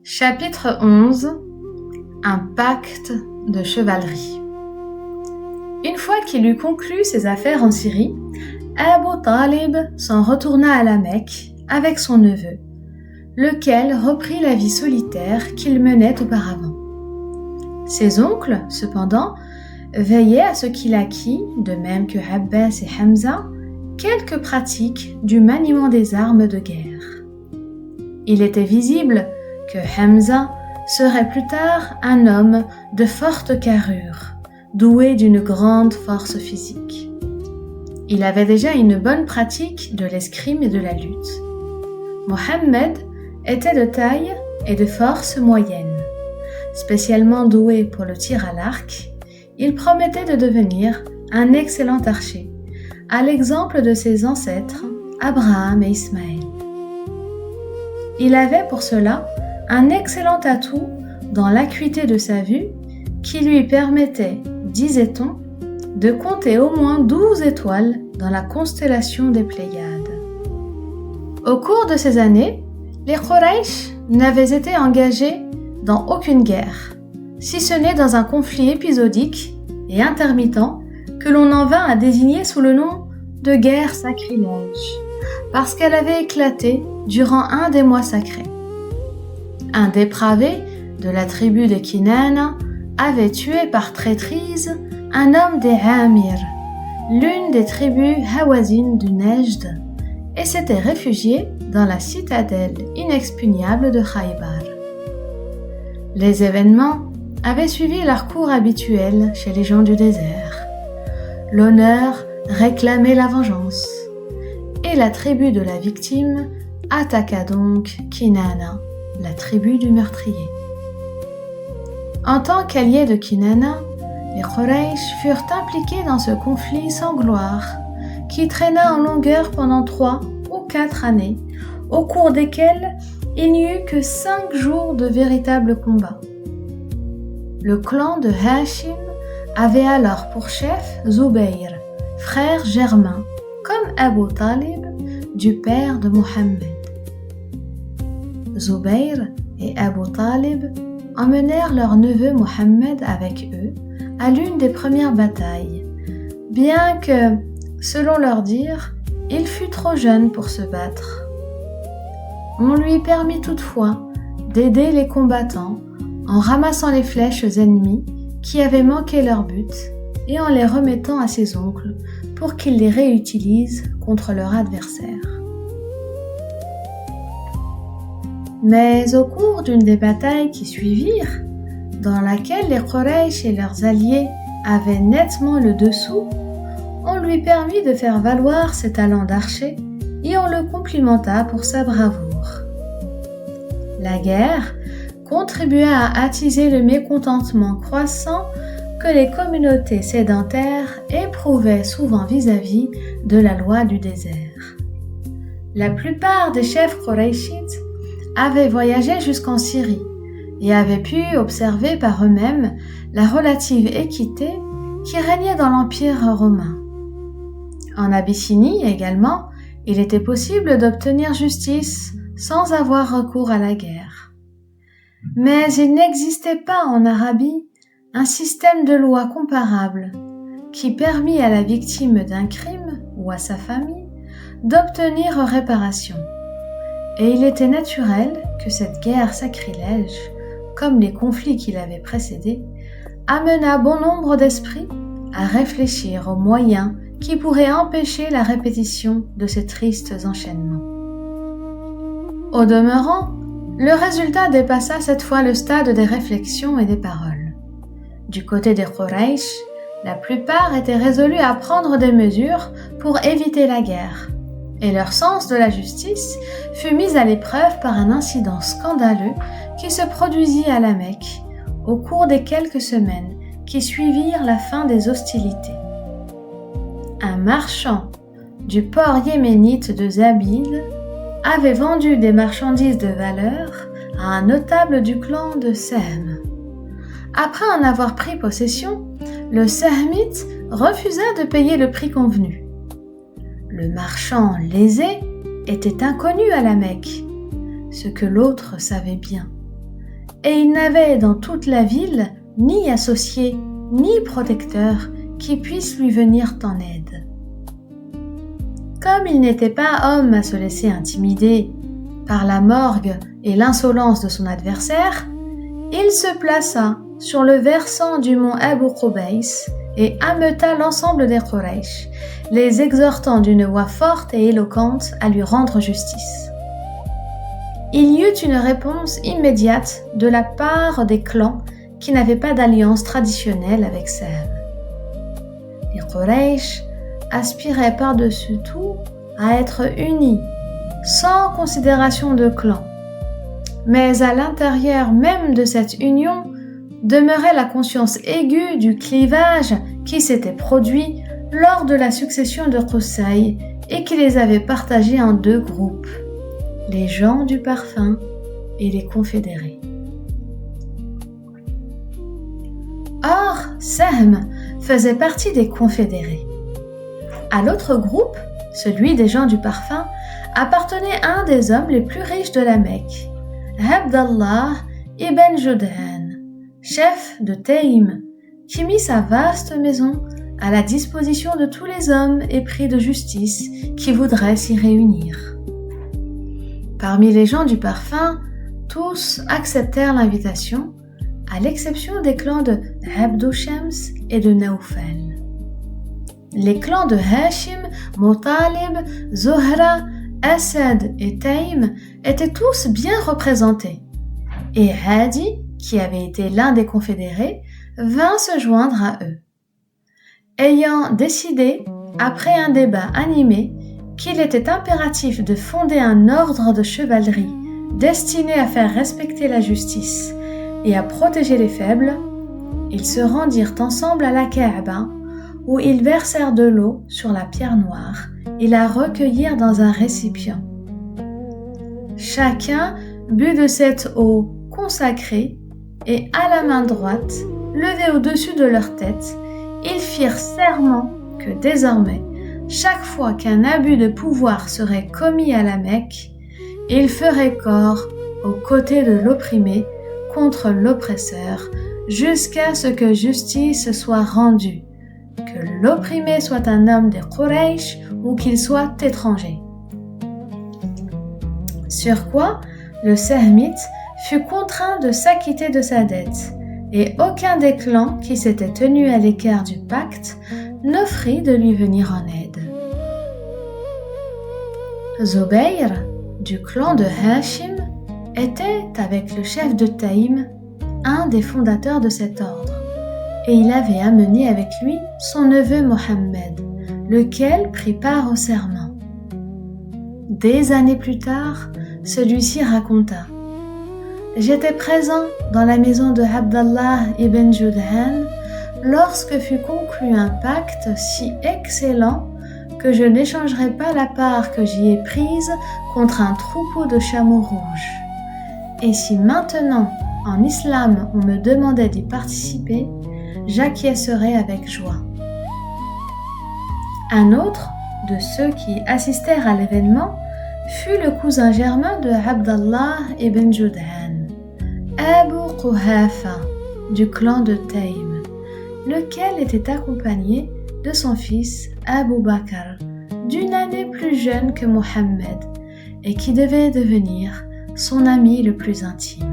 Chapitre 11. Un pacte de chevalerie. Une fois qu'il eut conclu ses affaires en Syrie, Abu Talib s'en retourna à la Mecque avec son neveu, lequel reprit la vie solitaire qu'il menait auparavant. Ses oncles, cependant, veillaient à ce qu'il acquît, de même que Abbas et Hamza, quelques pratiques du maniement des armes de guerre. Il était visible que Hamza serait plus tard un homme de forte carrure, doué d'une grande force physique. Il avait déjà une bonne pratique de l'escrime et de la lutte. Mohammed était de taille et de force moyenne. Spécialement doué pour le tir à l'arc, il promettait de devenir un excellent archer, à l'exemple de ses ancêtres, Abraham et Ismaël. Il avait pour cela un excellent atout dans l'acuité de sa vue qui lui permettait, disait-on, de compter au moins 12 étoiles dans la constellation des Pléiades. Au cours de ces années, les Quraysh n'avaient été engagés dans aucune guerre, si ce n'est dans un conflit épisodique et intermittent que l'on en vint à désigner sous le nom de guerre sacrilège, parce qu'elle avait éclaté durant un des mois sacrés. Un dépravé de la tribu de Kinana avait tué par traîtrise un homme des Amir, l'une des tribus hawazines du Nejd, et s'était réfugié dans la citadelle inexpugnable de Khaybar. Les événements avaient suivi leur cours habituel chez les gens du désert. L'honneur réclamait la vengeance, et la tribu de la victime attaqua donc Kinana, la tribu du meurtrier. En tant qu'alliés de Kinana, les Quraysh furent impliqués dans ce conflit sans gloire, qui traîna en longueur pendant 3 ou 4 années, au cours desquels il n'y eut que 5 jours de véritables combats. Le clan de Hashim avait alors pour chef Zubayr, frère germain, comme Abu Talib, du père de Mohammed. Zubayr et Abu Talib emmenèrent leur neveu Mohammed avec eux à l'une des premières batailles, bien que, selon leur dire, il fut trop jeune pour se battre. On lui permit toutefois d'aider les combattants en ramassant les flèches ennemies qui avaient manqué leur but et en les remettant à ses oncles pour qu'ils les réutilisent contre leur adversaire. Mais au cours d'une des batailles qui suivirent, dans laquelle les Quraysh et leurs alliés avaient nettement le dessous, on lui permit de faire valoir ses talents d'archer et on le complimenta pour sa bravoure. La guerre contribua à attiser le mécontentement croissant que les communautés sédentaires éprouvaient souvent vis-à-vis de la loi du désert. La plupart des chefs qurayshites avaient voyagé jusqu'en Syrie et avaient pu observer par eux-mêmes la relative équité qui régnait dans l'Empire romain. En Abyssinie également, il était possible d'obtenir justice sans avoir recours à la guerre. Mais il n'existait pas en Arabie un système de loi comparable qui permit à la victime d'un crime ou à sa famille d'obtenir réparation. Et il était naturel que cette guerre sacrilège, comme les conflits qui l'avaient précédée, amena bon nombre d'esprits à réfléchir aux moyens qui pourraient empêcher la répétition de ces tristes enchaînements. Au demeurant, le résultat dépassa cette fois le stade des réflexions et des paroles. Du côté des Quraysh, la plupart étaient résolus à prendre des mesures pour éviter la guerre, et leur sens de la justice fut mis à l'épreuve par un incident scandaleux qui se produisit à la Mecque au cours des quelques semaines qui suivirent la fin des hostilités. Un marchand du port yéménite de Zabid avait vendu des marchandises de valeur à un notable du clan de Sahm. Après en avoir pris possession, le Sahmite refusa de payer le prix convenu. Le marchand lésé était inconnu à la Mecque, ce que l'autre savait bien. et il n'avait dans toute la ville ni associé ni protecteur qui puisse lui venir en aide. Comme il n'était pas homme à se laisser intimider par la morgue et l'insolence de son adversaire, il se plaça sur le versant du mont Abu Qubays et ameuta l'ensemble des Quraysh, les exhortant d'une voix forte et éloquente à lui rendre justice. Il y eut une réponse immédiate de la part des clans qui n'avaient pas d'alliance traditionnelle avec Sahm. Les Quraysh aspiraient par-dessus tout à être unis, sans considération de clan. Mais à l'intérieur même de cette union demeurait la conscience aiguë du clivage qui s'était produit lors de la succession de Qusay et qui les avait partagés en deux groupes, les gens du parfum et les confédérés. Or, Sahm faisait partie des confédérés. À l'autre groupe, celui des gens du parfum, appartenait un des hommes les plus riches de la Mecque, Abdallah ibn Judhan, chef de Taïm, qui mit sa vaste maison à la disposition de tous les hommes épris de justice qui voudraient s'y réunir. Parmi les gens du parfum, tous acceptèrent l'invitation, à l'exception des clans de Abdu Shams et de Naufal. Les clans de Hashim, Muttalib, Zuhra, Asad et Taïm étaient tous bien représentés, et Hadi, qui avait été l'un des confédérés, vint se joindre à eux. Ayant décidé, après un débat animé, qu'il était impératif de fonder un ordre de chevalerie destiné à faire respecter la justice et à protéger les faibles, ils se rendirent ensemble à la Kaaba, où ils versèrent de l'eau sur la pierre noire et la recueillirent dans un récipient. Chacun but de cette eau consacrée et à la main droite, levée au-dessus de leur tête, ils firent serment que désormais, chaque fois qu'un abus de pouvoir serait commis à la Mecque, ils feraient corps aux côtés de l'opprimé contre l'oppresseur jusqu'à ce que justice soit rendue, que l'opprimé soit un homme des Quraysh ou qu'il soit étranger. Sur quoi, le Sahmite fut contraint de s'acquitter de sa dette, et aucun des clans qui s'étaient tenus à l'écart du pacte n'offrit de lui venir en aide. Zubayr, du clan de Hashim, était, avec le chef de Taïm, un des fondateurs de cet ordre, et il avait amené avec lui son neveu Mohammed, lequel prit part au serment. Des années plus tard, celui-ci raconta: « J'étais présent dans la maison de Abdallah ibn Judhan lorsque fut conclu un pacte si excellent que je n'échangerai pas la part que j'y ai prise contre un troupeau de chameaux rouges. Et si maintenant, en islam, on me demandait d'y participer, j'acquiescerais avec joie. » Un autre de ceux qui assistèrent à l'événement fut le cousin germain de Abdallah ibn Judhan, Abu Quhafa, du clan de Taïm, lequel était accompagné de son fils Abu Bakr, d'une année plus jeune que Mohammed, et qui devait devenir son ami le plus intime.